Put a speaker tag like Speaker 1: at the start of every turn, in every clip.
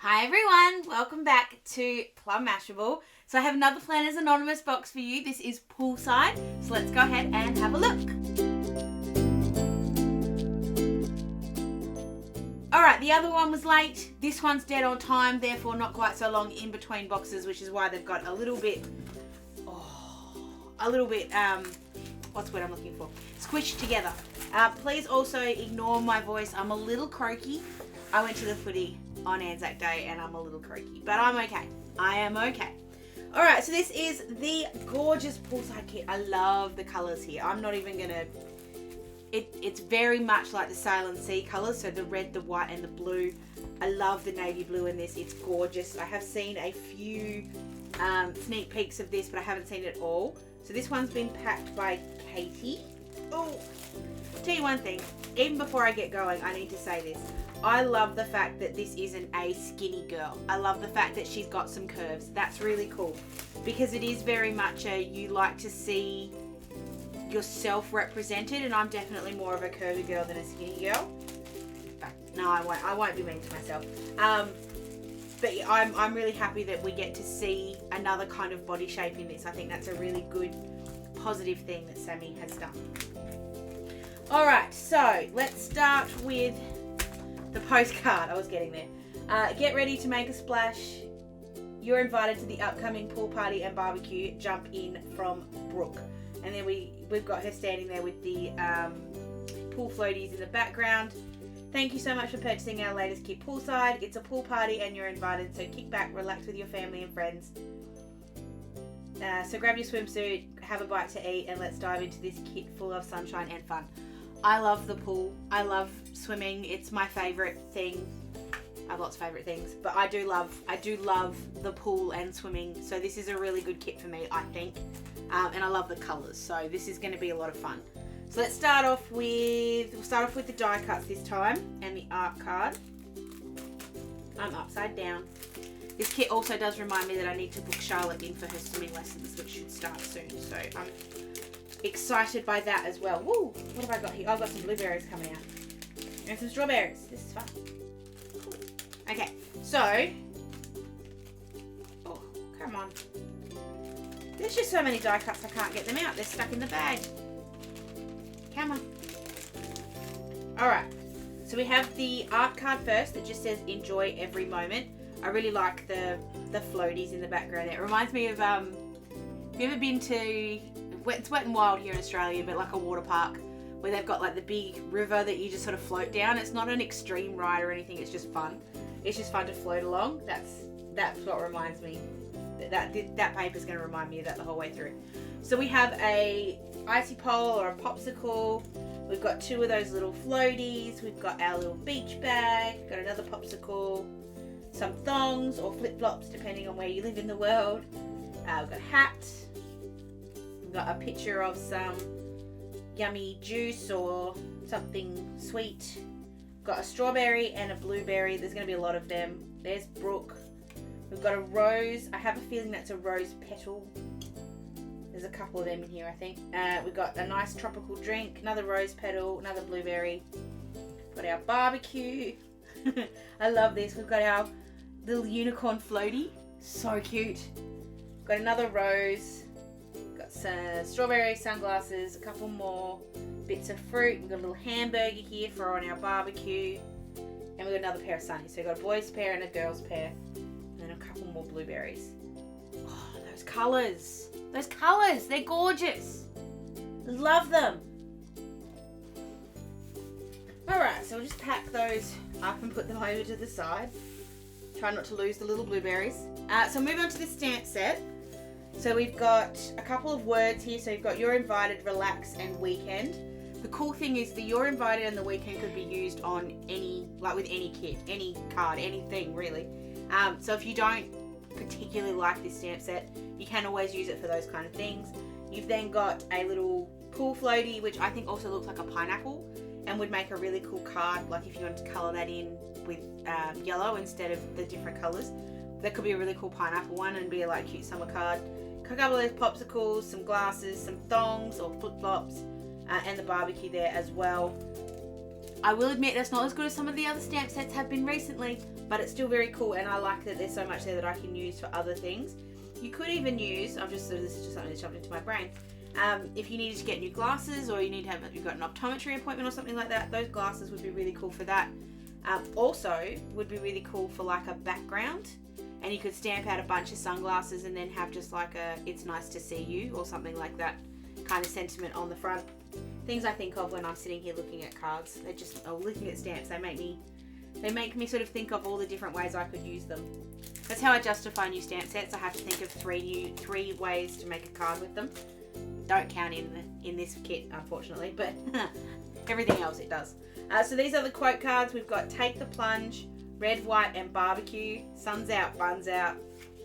Speaker 1: Hi everyone, welcome back to Plum Mashable. So I have another Planners Anonymous box for you. This is Poolside, so let's go ahead and have a look. Alright, the other one was late. This one's dead on time, therefore not quite so long in between boxes, which is why they've got a little bit, what's the word I'm looking for? Squished together. Please also ignore my voice. I'm a little croaky. I went to the footy on Anzac Day and I'm a little croaky, but I'm okay. I am okay. Alright, so this is the gorgeous Poolside Kit. I love the colours here. I'm not even gonna... It's very much like the Sail and Sea colours, so the red, the white and the blue. I love the navy blue in this. It's gorgeous. I have seen a few sneak peeks of this, but I haven't seen it all. So this one's been packed by Katie. Oh, tell you one thing, even before I get going, I need to say this. I love the fact that this isn't a skinny girl. I love the fact that she's got some curves. That's really cool because it is very much a, you like to see yourself represented, and I'm definitely more of a curvy girl than a skinny girl. But no, I won't be mean to myself. But I'm really happy that we get to see another kind of body shape in this. I think that's a really good, positive thing that Sammy has done. All right, so let's start with the postcard. I was getting there. Get ready to make a splash. You're invited to the upcoming pool party and barbecue. Jump in from Brooke. And then we've got her standing there with the pool floaties in the background. Thank you so much for purchasing our latest kit, Poolside. It's a pool party and you're invited, so kick back, relax with your family and friends. So grab your swimsuit, have a bite to eat, and let's dive into this kit full of sunshine and fun. I love the pool. I love swimming. It's my favourite thing. I have lots of favourite things, but I do love the pool and swimming. So this is a really good kit for me, I think. And I love the colours. So this is going to be a lot of fun. So let's start off with, the die cuts this time and the art card. I'm upside down. This kit also does remind me that I need to book Charlotte in for her swimming lessons, which should start soon. So I'm excited by that as well. Woo! What have I got here? I've got some blueberries coming out. And some strawberries. This is fun. Cool. Okay, so... Oh, come on. There's just so many die cuts I can't get them out. They're stuck in the bag. Come on. Alright, so we have the art card first that just says enjoy every moment. I really like the floaties in the background. It reminds me of, have you ever been to, it's Wet and Wild here in Australia, but like a water park where they've got like the big river that you just sort of float down. It's not an extreme ride or anything, it's just fun. It's just fun to float along. That's what reminds me. That paper's going to remind me of that the whole way through. So we have a icy pole or a popsicle. We've got two of those little floaties. We've got our little beach bag. Got another popsicle. Some thongs or flip-flops depending on where you live in the world. We've got a hat. We've got a picture of some yummy juice or something sweet. Got a strawberry and a blueberry. There's going to be a lot of them. There's Brooke. We've got a rose. I have a feeling that's a rose petal. There's a couple of them in here, I think. We've got a nice tropical drink, another rose petal, another blueberry. Got our barbecue. I love this. We've got our little unicorn floaty. So cute. Got another rose. Got some strawberry sunglasses, a couple more bits of fruit. We've got a little hamburger here for on our barbecue. And we've got another pair of sunnies. So we've got a boys pair and a girls pair. And a couple more blueberries. Oh, those colours. Those colours, they're gorgeous. Love them. Alright, so we'll just pack those up and put them over to the side. Try not to lose the little blueberries. So moving on to the stamp set. So we've got a couple of words here. So you've got you're invited, relax and weekend. The cool thing is the you're invited and the weekend could be used on any, like with any kit, any card, anything really. So if you don't particularly like this stamp set, you can always use it for those kind of things. You've then got a little pool floaty, which I think also looks like a pineapple and would make a really cool card, like if you wanted to colour that in with yellow instead of the different colours. That could be a really cool pineapple one and be a like cute summer card. A couple of those popsicles, some glasses, some thongs or flip-flops, and the barbecue there as well. I will admit that's not as good as some of the other stamp sets have been recently, but it's still very cool, and I like that there's so much there that I can use for other things. You could even use, this is just something that jumped into my brain, if you needed to get new glasses, or you've got an optometry appointment or something like that, those glasses would be really cool for that. Also, would be really cool for like a background, and you could stamp out a bunch of sunglasses and then have just like a "it's nice to see you" or something like that kind of sentiment on the front. Things I think of when I'm sitting here looking at cards. Looking at stamps, they make me sort of think of all the different ways I could use them. That's how I justify new stamp sets. I have to think of three ways to make a card with them. Don't count in this kit, unfortunately, but everything else it does. So these are the quote cards. We've got "Take the Plunge," "Red, White and Barbecue," "Sun's Out, Buns Out,"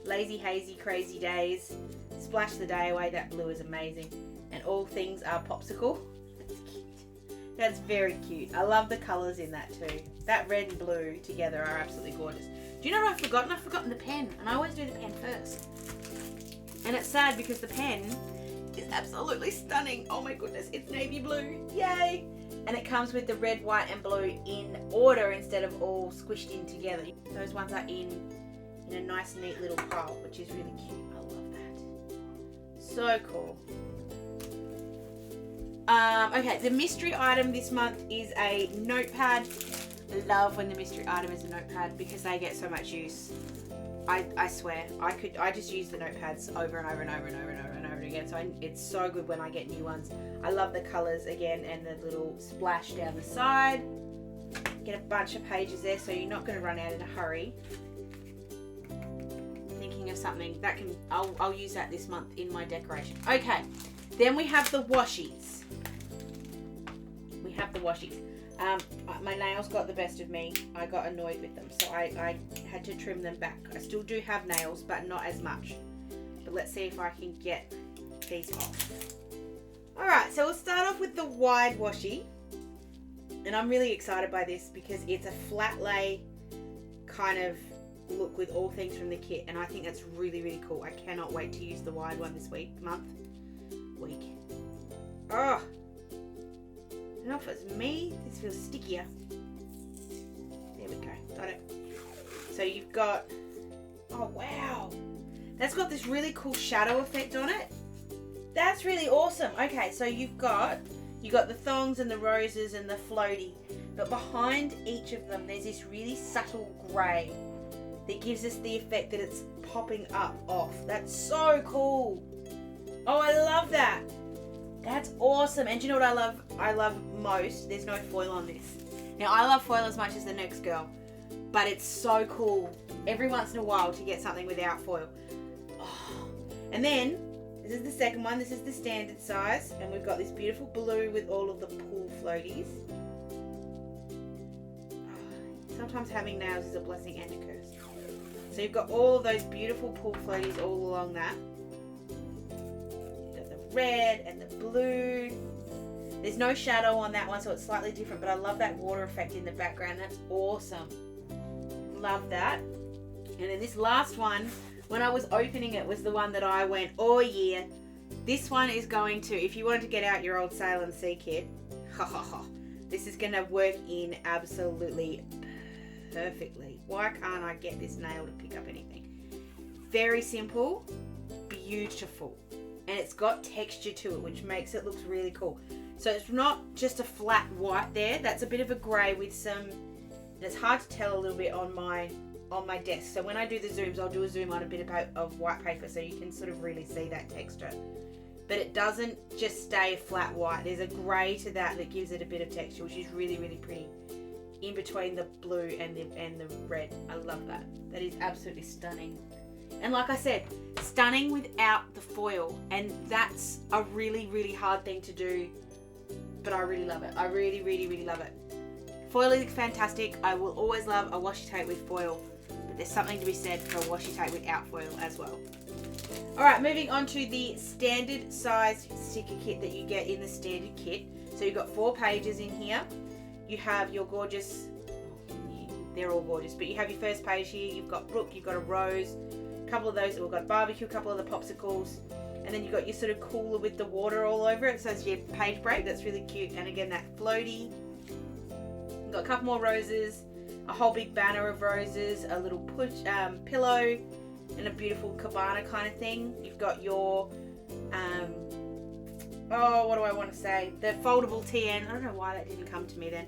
Speaker 1: "Lazy, Hazy, Crazy Days," "Splash the Day Away," that blue is amazing, and "All Things Are Popsicle." That's cute. That's very cute. I love the colours in that too. That red and blue together are absolutely gorgeous. Do you know what I've forgotten? I've forgotten the pen, and I always do the pen first. And it's sad because the pen is absolutely stunning. Oh my goodness, it's navy blue. Yay! And it comes with the red, white and blue in order instead of all squished in together. Those ones are in a nice neat little pile, which is really cute. I love that. So cool. Okay, the mystery item this month is a notepad. I love when the mystery item is a notepad because they get so much use. I swear, I just use the notepads over and over and over and over and over and over again. So it's so good when I get new ones. I love the colours again and the little splash down the side. Get a bunch of pages there, so you're not going to run out in a hurry. Thinking of something that can, I'll use that this month in my decoration. Okay, then we have the washies. My nails got the best of me. I got annoyed with them, so I had to trim them back. I still do have nails, but not as much. But let's see if I can get these off. Alright, so we'll start off with the wide washi. And I'm really excited by this because it's a flat lay kind of look with all things from the kit. And I think that's really, really cool. I cannot wait to use the wide one this week. Oh! I don't know if it's me. This feels stickier. There we go. Got it. So you've got... Oh, wow. That's got this really cool shadow effect on it. That's really awesome. Okay, so you got the thongs and the roses and the floaty. But behind each of them, there's this really subtle grey that gives us the effect that it's popping up off. That's so cool. Oh, I love that. That's awesome. And do you know what I love most? There's no foil on this. Now, I love foil as much as the next girl, but it's so cool every once in a while to get something without foil. Oh. And then, this is the second one. This is the standard size, and we've got this beautiful blue with all of the pool floaties. Oh, sometimes having nails is a blessing and a curse. So you've got all of those beautiful pool floaties all along that. Red and the blue. There's no shadow on that one, so it's slightly different, but I love that water effect in the background. That's awesome. Love that. And then this last one, when I was opening it, was the one that I went, oh yeah, this one is going to, if you wanted to get out your old Sail and Sea kit, this is going to work in absolutely perfectly. Why can't I get this nail to pick up anything? Very simple, beautiful. And it's got texture to it, which makes it look really cool. So it's not just a flat white there. That's a bit of a grey with some... It's hard to tell a little bit on my desk. So when I do the zooms, I'll do a zoom on a bit of white paper so you can sort of really see that texture. But it doesn't just stay flat white. There's a grey to that gives it a bit of texture, which is really, really pretty. In between the blue and the red. I love that. That is absolutely stunning. And like I said, stunning without the foil. And that's a really, really hard thing to do. But I really love it. I really, really, really love it. Foil is fantastic. I will always love a washi tape with foil. But there's something to be said for a washi tape without foil as well. Alright, moving on to the standard size sticker kit that you get in the standard kit. So you've got 4 pages in here. You have your gorgeous... They're all gorgeous. But you have your first page here. You've got Brooke. You've got a rose. A couple of those, we've got barbecue, a couple of the popsicles, and then you've got your sort of cooler with the water all over it, so it's your page break. That's really cute. And again, that floaty. You've got a couple more roses, a whole big banner of roses, a little pillow, and a beautiful cabana kind of thing. You've got your, what do I want to say? The foldable TN. I don't know why that didn't come to me then.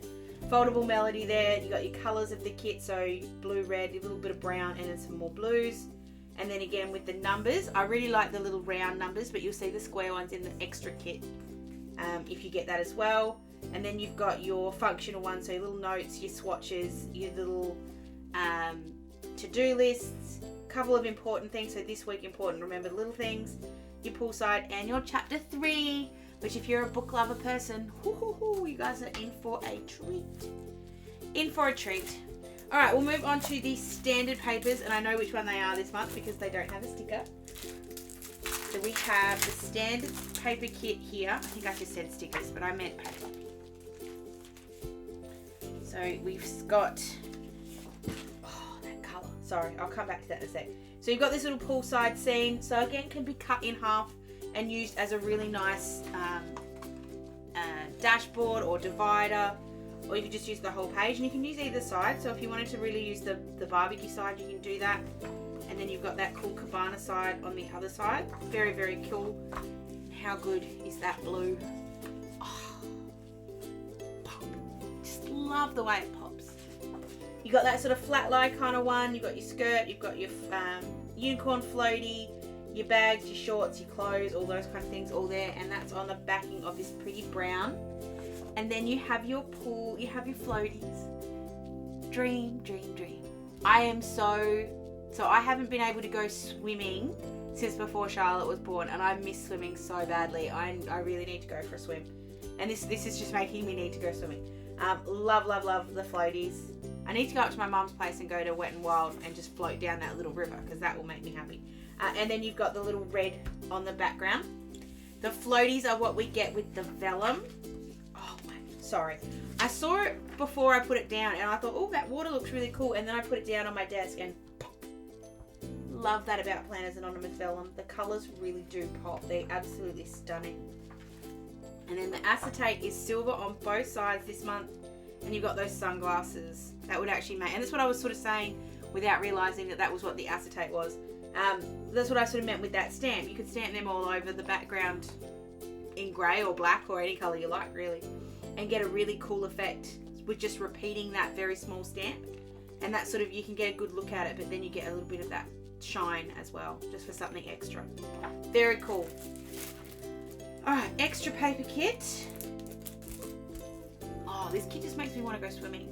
Speaker 1: Foldable melody there. You got your colours of the kit, so blue, red, a little bit of brown, and then some more blues. And then again with the numbers, I really like the little round numbers, but you'll see the square ones in the extra kit if you get that as well. And then you've got your functional ones, so your little notes, your swatches, your little to-do lists, a couple of important things. So this week important, remember the little things, your poolside, and your chapter 3, which if you're a book lover person, you guys are in for a treat. In for a treat. Alright, we'll move on to the standard papers, and I know which one they are this month because they don't have a sticker. So we have the standard paper kit here. I think I just said stickers, but I meant paper. So we've got, that colour. Sorry, I'll come back to that in a sec. So you've got this little poolside scene. So again, can be cut in half and used as a really nice dashboard or divider, or you can just use the whole page, and you can use either side. So if you wanted to really use the barbecue side, you can do that. And then you've got that cool cabana side on the other side. Very, very cool. How good is that blue? Oh, pop. Just love the way it pops. You got that sort of flat lie kind of one. You've got your skirt, you've got your unicorn floaty, your bags, your shorts, your clothes, all those kind of things all there. And that's on the backing of this pretty brown. And then you have your pool, you have your floaties. Dream, dream, dream. I am so I haven't been able to go swimming since before Charlotte was born, and I miss swimming so badly. I really need to go for a swim. And this is just making me need to go swimming. Love, love, love the floaties. I need to go up to my mum's place and go to Wet and Wild and just float down that little river, because that will make me happy. And then you've got the little red on the background. The floaties are what we get with the vellum. Oh my, sorry. I saw it before I put it down, and I thought, oh, that water looks really cool. And then I put it down on my desk, and pop. Love that about Planners Anonymous vellum. The colours really do pop. They're absolutely stunning. And then the acetate is silver on both sides this month. And you've got those sunglasses. That would actually make, and that's what I was sort of saying without realising that that was what the acetate was. That's what I sort of meant with that stamp. You could stamp them all over the background in grey or black or any colour you like, really, and get a really cool effect with just repeating that very small stamp. And that sort of, you can get a good look at it, but then you get a little bit of that shine as well, just for something extra. Very cool. Alright, extra paper kit. Oh, this kit just makes me want to go swimming.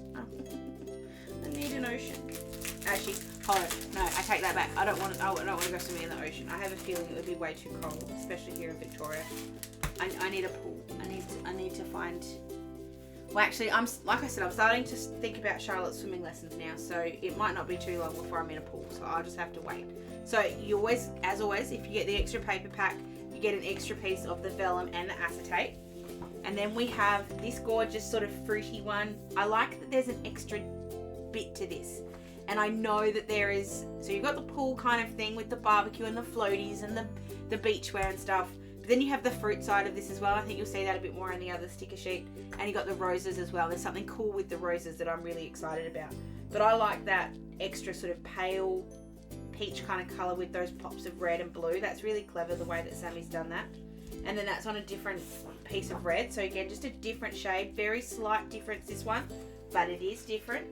Speaker 1: I need an ocean. Actually, hold on. No, I take that back. I don't want to go swimming in the ocean. I have a feeling it would be way too cold, especially here in Victoria. I need a pool. I need to find. Well, actually, like I said, I'm starting to think about Charlotte's swimming lessons now, so it might not be too long before I'm in a pool. So I'll just have to wait. So you always, as always, if you get the extra paper pack, you get an extra piece of the vellum and the acetate. And then we have this gorgeous sort of fruity one. I like that there's an extra bit to this. And I know that there is, so you've got the pool kind of thing with the barbecue and the floaties and the beachwear and stuff. But then you have the fruit side of this as well. I think you'll see that a bit more on the other sticker sheet. And you got the roses as well. There's something cool with the roses that I'm really excited about. But I like that extra sort of pale peach kind of colour with those pops of red and blue. That's really clever the way that Sammy's done that. And then that's on a different piece of red. So again, just a different shade. Very slight difference this one, but it is different.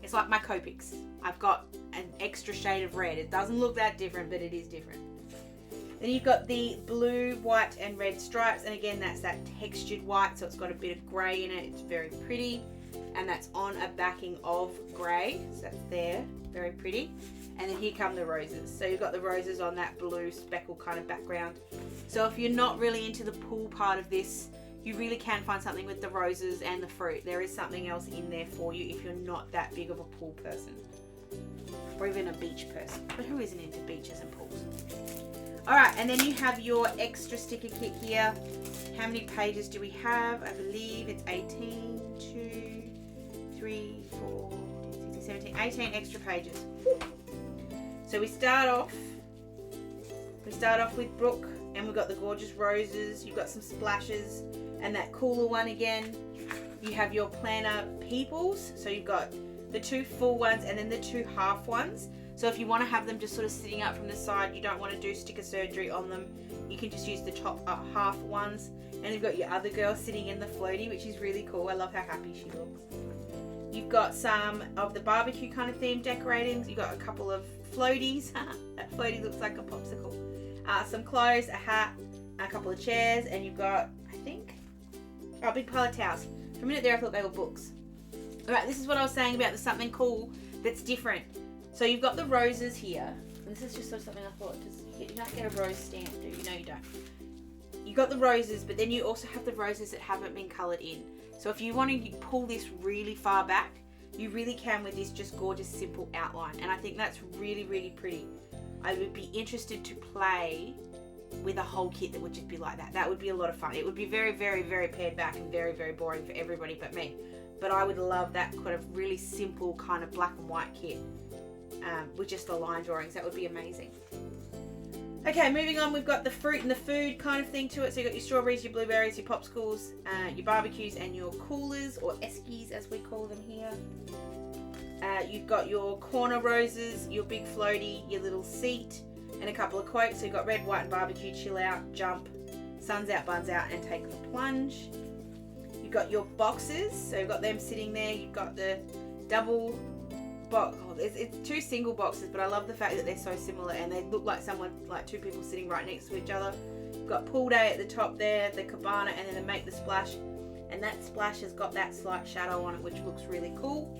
Speaker 1: It's like my Copics. I've got an extra shade of red. It doesn't look that different, but it is different. Then you've got the blue, white and red stripes. And again, that's that textured white. So it's got a bit of grey in it. It's very pretty. And that's on a backing of grey. So that's there. Very pretty. And then here come the roses. So you've got the roses on that blue speckle kind of background. So if you're not really into the pool part of this, you really can find something with the roses and the fruit. There is something else in there for you if you're not that big of a pool person. Or even a beach person. But who isn't into beaches and pools? Alright, and then you have your extra sticker kit here. How many pages do we have? I believe it's 18, 2, 3, 4, 16, 17, 18 extra pages. So we start off with Brooke, and we've got the gorgeous roses. You've got some splashes and that cooler one again. You have your planner peoples. So you've got the 2 full ones and then the 2 half ones. So if you want to have them just sort of sitting up from the side, you don't want to do sticker surgery on them, you can just use the top half ones. And you've got your other girl sitting in the floaty, which is really cool. I love how happy she looks. You've got some of the barbecue kind of theme decoratings. You've got a couple of floaties. That floaty looks like a popsicle. Some clothes, a hat, a couple of chairs, and you've got, I think, a big pile of towels. For a minute there I thought they were books. Alright, this is what I was saying about there's something cool that's different. So you've got the roses here, and this is just sort of something I thought, you don't get a rose stamp, do you? No, you don't. You got the roses, but then you also have the roses that haven't been coloured in. So if you want to pull this really far back, you really can with this just gorgeous simple outline, and I think that's really, really pretty. I would be interested to play with a whole kit that would just be like that. That would be a lot of fun. It would be very, very, very pared back and very, very boring for everybody but me. But I would love that kind of really simple kind of black and white kit with just the line drawings. That would be amazing. Okay, moving on, we've got the fruit and the food kind of thing to it. So you've got your strawberries, your blueberries, your popsicles, your barbecues, and your coolers, or eskies as we call them here. You've got your corner roses, your big floaty, your little seat, and a couple of quotes. So you've got red, white, and barbecue, chill out, jump, sun's out, buns out, and take the plunge. You've got your boxes, so you've got them sitting there. You've got the double box. Oh, it's 2 single boxes, but I love the fact that they're so similar and they look like like 2 people sitting right next to each other. You've got pool day at the top there, the cabana, and then the make the splash. And that splash has got that slight shadow on it, which looks really cool.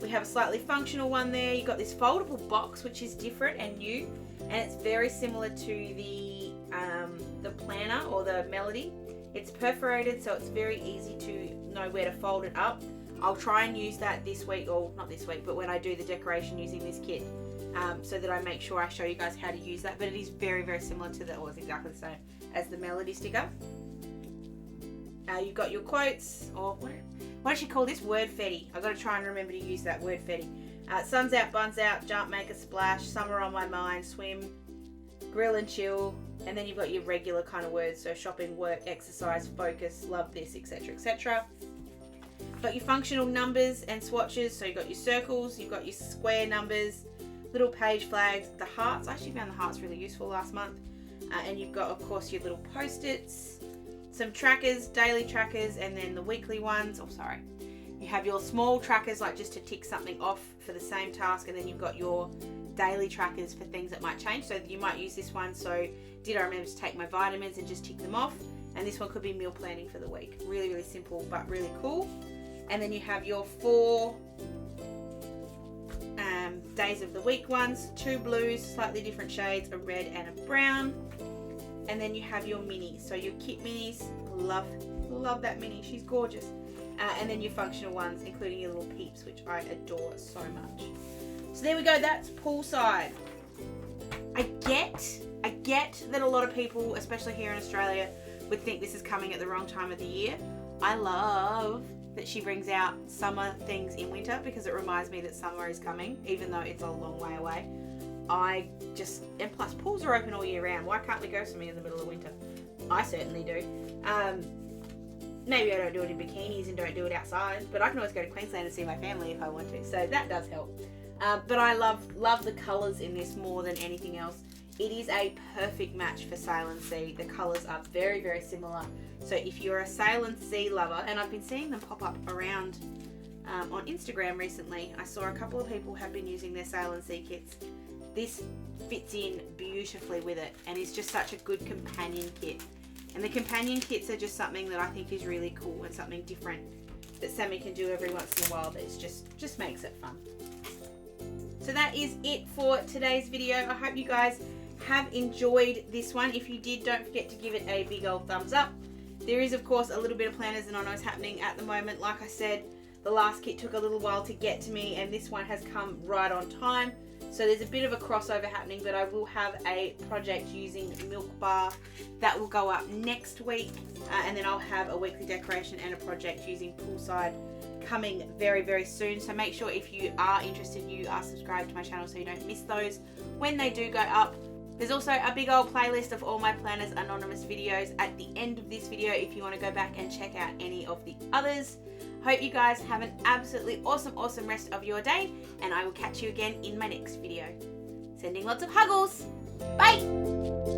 Speaker 1: We have a slightly functional one there. You've got this foldable box, which is different and new, and it's very similar to the planner or the melody. It's perforated, so it's very easy to know where to fold it up. I'll try and use that this week, or not this week, but when I do the decoration using this kit, so that I make sure I show you guys how to use that. But it is very, very similar to or it's exactly the same as the melody sticker. You've got your quotes, or what does she call this? Word fetty. I've got to try and remember to use that word fetty. Sun's out, buns out, jump, make a splash, summer on my mind, swim, grill and chill. And then you've got your regular kind of words, so shopping, work, exercise, focus, love this, etc., etc. Got your functional numbers and swatches, so you've got your circles, you've got your square numbers, little page flags, the hearts. I actually found the hearts really useful last month. And you've got, of course, your little post-its, some trackers, daily trackers, and then the weekly ones. Oh, sorry. You have your small trackers, like just to tick something off for the same task, and then you've got your daily trackers for things that might change. So you might use this one, so did I remember to take my vitamins and just tick them off? And this one could be meal planning for the week. Really, really simple, but really cool. And then you have your 4 days of the week ones, 2 blues, slightly different shades, a red and a brown. And then you have your minis, so your kit minis. Love that mini, she's gorgeous. And then your functional ones, including your little peeps, which I adore so much. So there we go, that's Poolside. I get that a lot of people, especially here in Australia, would think this is coming at the wrong time of the year. I love that she brings out summer things in winter, because it reminds me that summer is coming, even though it's a long way away. And plus pools are open all year round. Why can't we go swimming in the middle of winter? I certainly do. Maybe I don't do it in bikinis and don't do it outside, but I can always go to Queensland and see my family if I want to, so that does help. But I love the colours in this more than anything else. It is a perfect match for Sail and Sea. The colours are very, very similar. So if you're a Sail and Sea lover, and I've been seeing them pop up around on Instagram recently, I saw a couple of people have been using their Sail and Sea kits. This fits in beautifully with it, and is just such a good companion kit. And the companion kits are just something that I think is really cool and something different that Sammy can do every once in a while. That is just makes it fun. So that is it for today's video. I hope you guys have enjoyed this one. If you did, don't forget to give it a big old thumbs up. There is, of course, a little bit of planners and nonos happening at the moment. Like I said, the last kit took a little while to get to me, and this one has come right on time. So there's a bit of a crossover happening, but I will have a project using Milk Bar that will go up next week. And then I'll have a weekly decoration and a project using Poolside coming very, very soon. So make sure if you are interested, you are subscribed to my channel so you don't miss those when they do go up. There's also a big old playlist of all my Planners Anonymous videos at the end of this video if you want to go back and check out any of the others. Hope you guys have an absolutely awesome rest of your day, and I will catch you again in my next video. Sending lots of huggles. Bye!